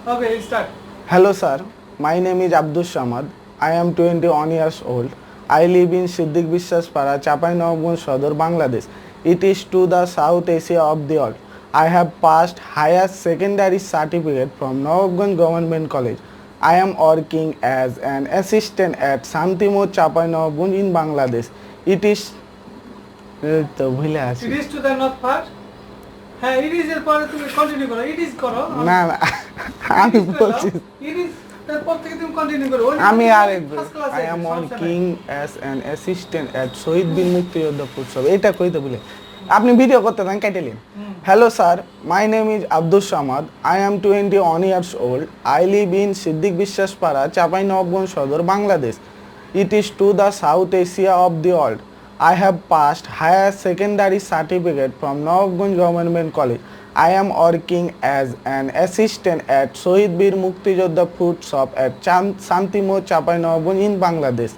Okay, start. Hello, sir. My name is Abdul Samad. I am 21 years old. I live in Siddiq Biswaspara, Chapainawganj, Sodor, Bangladesh. It is to the South Asia of the world. I have passed higher secondary certificate from Nawabganj Government College. I am working as an assistant at Santimo Chapainawganj in Bangladesh. It is তো ভুলে আছি It is to the north part. হ্যাঁ, it is এর পরে তুমি continue করো। It is করো। না না আমি বলছি It is তারপর থেকে তুমি কন্টিনিউ করো। আমি আর ফার্স্ট ক্লাসে I am working as an assistant at শহীদ বীর মুক্তিযোদ্ধা উৎসব এটা কইতে বলে আপনি ভিডিও করতে থাকেন কেটেলেন hello sir my name is Abdul Samad I am 21 years old I live in Siddique Biswaspara Chapainawabganj Sadar Bangladesh it is to the South Asia of the world I have passed higher secondary certificate from Nawabganj Government College. I am working as an assistant at Shohid Bir Muktijodha Food Shop at Santimo Chapainawganj in Bangladesh.